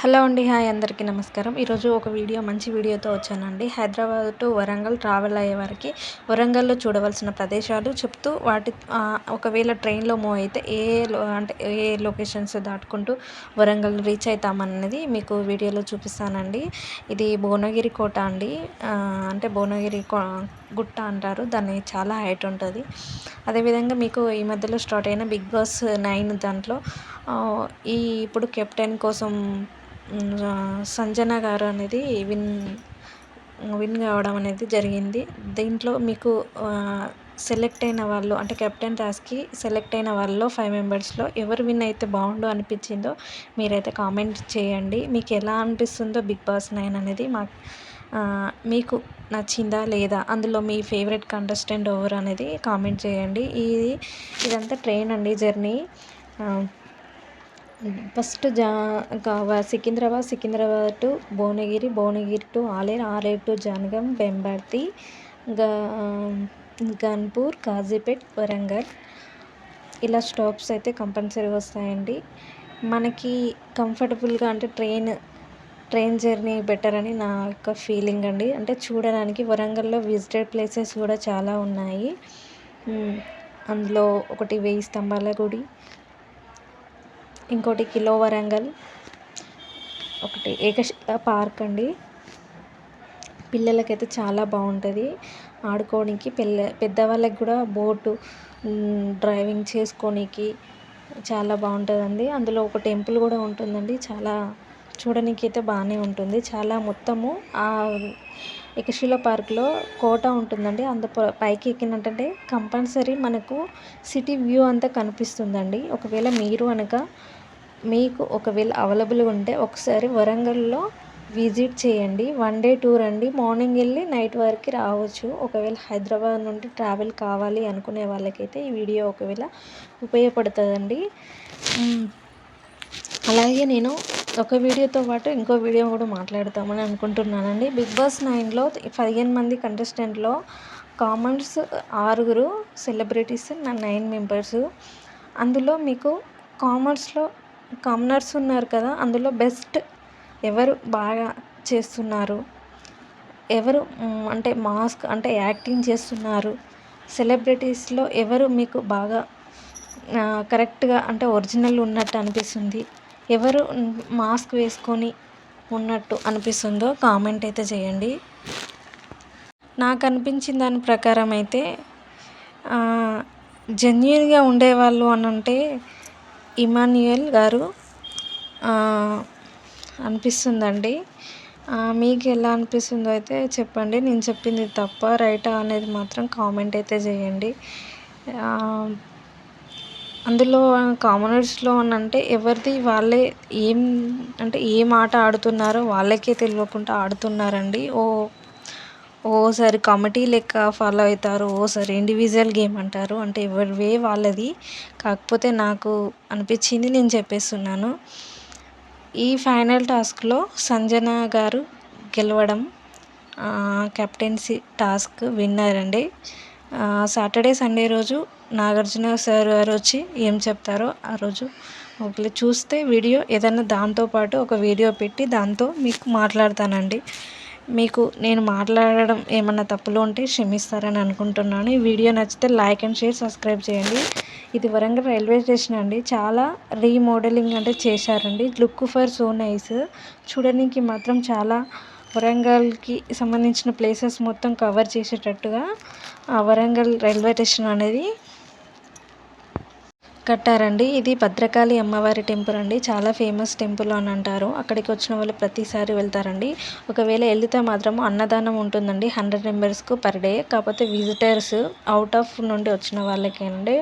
Hello అండి. Hi అందరికీ నమస్కారం. ఈరోజు ఒక మంచి వీడియోతో వచ్చానండి. హైదరాబాద్ టు వరంగల్ ట్రావెల్ అయ్యే వారికి వరంగల్‌లో చూడవలసిన ప్రదేశాలు చెప్తూ ఒకవేళ ట్రైన్‌లో మూవ్ అయితే ఏ లొకేషన్స్ దాటుకుంటూ వరంగల్ రీచ్ అయితామన్నది మీకు వీడియోలో చూపిస్తానండి. ఇది భువనగిరి కోట అండి. అంటే భువనగిరి గుట్ట అంటారు. దాన్ని చాలా హైట్ ఉంటది. అదేవిధంగా మీకు ఈ మధ్యలో స్టార్ట్ అయిన 'బిగ్ బాస్ 9' దాంట్లో ఇప్పుడు కెప్టెన్ కోసం సంజన గారు అనేది విన్ కావడం అనేది జరిగింది. దీంట్లో మీకు సెలెక్ట్ అయిన వాళ్ళు అంటే కెప్టెన్ టాస్క్‌కి సెలెక్ట్ అయిన వాళ్ళలో 5 మెంబర్స్‌లో ఎవరు విన్ అయితే బాగుండు అనిపించిందో మీరైతే కామెంట్ చేయండి. మీకు ఎలా అనిపిస్తుందో 'బిగ్ బాస్ 9' అనేది మీకు నచ్చిందా లేదా? అందులో మీ ఫేవరెట్ కంటెస్టెంట్ ఎవరు అనేది కామెంట్ చేయండి. ఇదంతా ట్రైన్ అండి journey. First Secunderabad to Bhuvanagiri to Aler to Jangaon, Pembarthi, గా గన్పూర్, కాజీపేట్, వరంగల్ ఇలా స్టాప్స్ అయితే కంపల్సరీగా వస్తాయండి. మనకి కంఫర్టబుల్గా అంటే ట్రైన్ జర్నీ బెటర్ అని నా యొక్క ఫీలింగ్ అండి. అంటే చూడడానికి వరంగల్‌లో విజిటెడ్ ప్లేసెస్ కూడా చాలా ఉన్నాయి. అందులో ఒకటి 1000 స్తంభాల గుడి, ఇంకోటి కిలో వరంగల్, ఒకటి ఏకశిల పార్క్ అండి. పిల్లలకైతే చాలా బాగుంటుంది ఆడుకోవడానికి. పెద్దవాళ్ళకి కూడా బోటు డ్రైవింగ్ చేసుకోనికి చాలా బాగుంటుందండి. అందులో ఒక టెంపుల్ కూడా ఉంటుందండి. చాలా చూడడానికి అయితే బాగానే ఉంటుంది. చాలా మొత్తము ఆ ఏకశిల పార్క్లో కోట ఉంటుందండి. పైకి ఎక్కినట్టంటే కంపల్సరీ మనకు సిటీ వ్యూ అంతా కనిపిస్తుందండి. మీకు ఒకవేళ అవైలబుల్గా ఉంటే ఒకసారి వరంగల్లో విజిట్ చేయండి. 1 డే టూర్ అండి. మార్నింగ్ వెళ్ళి నైట్ వరకు రావచ్చు. ఒకవేళ హైదరాబాద్ నుండి ట్రావెల్ కావాలి అనుకునే వాళ్ళకైతే ఈ వీడియో ఒకవేళ ఉపయోగపడుతుందండి. అలాగే నేను ఒక వీడియోతో పాటు ఇంకో వీడియో కూడా మాట్లాడతామని అనుకుంటున్నానండి. 'బిగ్ బాస్ 9'లో 15 మంది కంటెస్టెంట్లో కామనర్స్ 6, సెలబ్రిటీస్ 9 మెంబర్స్. అందులో మీకు కామనర్స్ ఉన్నారు కదా, అందులో బెస్ట్ ఎవరు బాగా చేస్తున్నారు, ఎవరు అంటే మాస్క్ అంటే యాక్టింగ్ చేస్తున్నారు, సెలబ్రిటీస్లో ఎవరు మీకు బాగా కరెక్ట్గా అంటే ఒరిజినల్ ఉన్నట్టు అనిపిస్తుంది, ఎవరు మాస్క్ వేసుకొని ఉన్నట్టు అనిపిస్తుందో కామెంట్ అయితే చేయండి. నాకు అనిపించిన దాని ప్రకారం అయితే జెన్యూన్గా ఉండేవాళ్ళు అని అంటే ఇమాన్యుయల్ గారు అనిపిస్తుందండి. మీకు ఎలా అనిపిస్తుందో అయితే చెప్పండి. నేను చెప్పింది తప్ప రైటా అనేది మాత్రం కామెంట్ అయితే చేయండి. అందులో కామనర్స్లో అని అంటే ఎవరిది వాళ్ళే ఏం ఆట ఆడుతున్నారో వాళ్ళకే తెలియకుండా ఆడుతున్నారండి. ఓసారి కమిటీ లెక్క ఫాలో అవుతారు, ఓసారి ఇండివిజువల్ గేమ్ అంటారు. అంటే ఎవరి వాళ్ళది. కాకపోతే నాకు అనిపించింది నేను చెప్పేస్తున్నాను. ఈ ఫైనల్ టాస్క్లో సంజన గారు గెలవడం కెప్టెన్సీ టాస్క్ విన్నర్ అండి. సాటర్డే సండే రోజు నాగార్జున సార్ గారు వచ్చి ఏం చెప్తారో ఆ రోజు ఒకవేళ చూస్తే వీడియో ఏదైనా దాంతోపాటు ఒక వీడియో పెట్టి దాంతో మీకు మాట్లాడతానండి. మీకు నేను మాట్లాడడం ఏమన్నా తప్పులు ఉంటే క్షమిస్తారని అనుకుంటున్నాను. ఈ వీడియో నచ్చితే లైక్ అండ్ షేర్, సబ్స్క్రైబ్ చేయండి. ఇది వరంగల్ రైల్వే స్టేషన్ అండి. చాలా రీమోడలింగ్ అంటే చేశారండి. Look for so nice. చూడడానికి మాత్రం చాలా వరంగల్కి సంబంధించిన ప్లేసెస్ మొత్తం కవర్ చేసేటట్టుగా ఆ వరంగల్ రైల్వే స్టేషన్ అనేది కట్టారండి. ఇది భద్రకాళి అమ్మవారి టెంపుల్ అండి. చాలా ఫేమస్ టెంపుల్ అని అంటారు. అక్కడికి వచ్చిన వాళ్ళు ప్రతిసారి వెళ్తారండి. ఒకవేళ వెళితే మాత్రం అన్నదానం ఉంటుందండి 100 మెంబర్స్కు పర్ డే. కాకపోతే విజిటర్స్ అవుట్ ఆఫ్ నుండి వచ్చిన వాళ్ళకేనండి.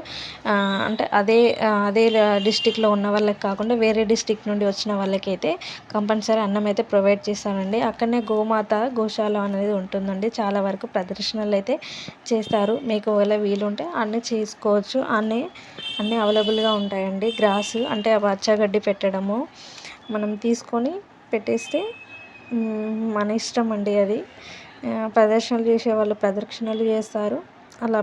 అంటే అదే డిస్టిక్లో ఉన్న వాళ్ళకి కాకుండా వేరే డిస్టిక్ నుండి వచ్చిన వాళ్ళకైతే కంపల్సరీ అన్నం అయితే ప్రొవైడ్ చేస్తారండి. అక్కడనే గోశాల అనేది ఉంటుందండి. చాలా వరకు ప్రదర్శనలు అయితే చేస్తారు. మీకు ఒకవేళ వీలుంటే అన్నీ చేసుకోవచ్చు. అన్నీ అవైలబుల్గా ఉంటాయండి. గ్రాస్ అంటే పచ్చగడ్డి పెట్టడము మనం తీసుకొని పెట్టేస్తే మన ఇష్టం అండి. అది ప్రదర్శనలు చేసేవాళ్ళు ప్రదక్షిణలు చేస్తారు. అలా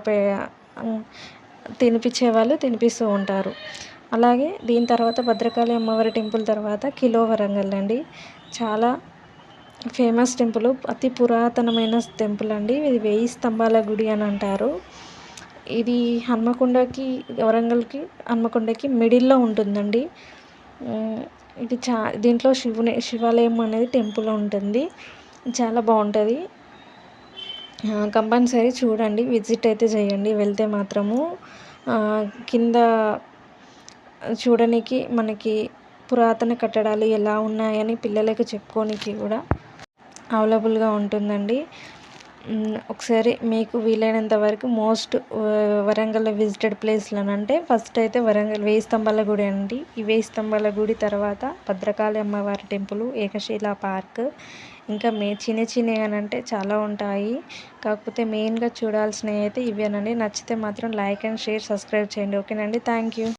తినిపించే వాళ్ళు తినిపిస్తూ ఉంటారు. అలాగే దీని తర్వాత భద్రకాళి అమ్మవారి టెంపుల్ తర్వాత కిలో వరంగల్ అండి. చాలా ఫేమస్ టెంపుల్, అతి పురాతనమైన టెంపుల్ అండి. ఇది 1000 స్తంభాల గుడి అని అంటారు. ఇది హన్మకొండకి, వరంగల్‌కి, హన్మకొండకి మిడిల్‌లో ఉంటుందండి. హ్మ్. ఇది దీంట్లో శివాలయం అనేది టెంపుల్ ఉంటుంది. చాలా బావుంటది. కంపల్సరీ చూడండి, విజిట్ అయితే చేయండి వెళ్తే మాత్రము. కింద చూడనీకి మనకి పురాతన కట్టడాలు ఎలా ఉన్నాయని పిల్లలకి చెప్పుకోనికి కూడా అవైలబుల్గా ఉంటుందండి. ఒకసారి మీకు వీలైనంత వరకు వరంగల్లో విజిటెడ్ ప్లేస్లు అని అంటే ఫస్ట్ అయితే వరంగల్ 1000 స్తంభాల గుడి అండి. ఈ 1000 స్తంభాల గుడి తర్వాత భద్రకాళి అమ్మవారి టెంపుల్, ఏకశిలా పార్క్, ఇంకా చిన్న చిన్నవి అని అంటే చాలా ఉంటాయి. కాకపోతే మెయిన్గా చూడాల్సినవి అయితే ఇవేనండి. నచ్చితే మాత్రం లైక్ అండ్ షేర్, సబ్స్క్రైబ్ చేయండి. ఓకేనండి. Thank you.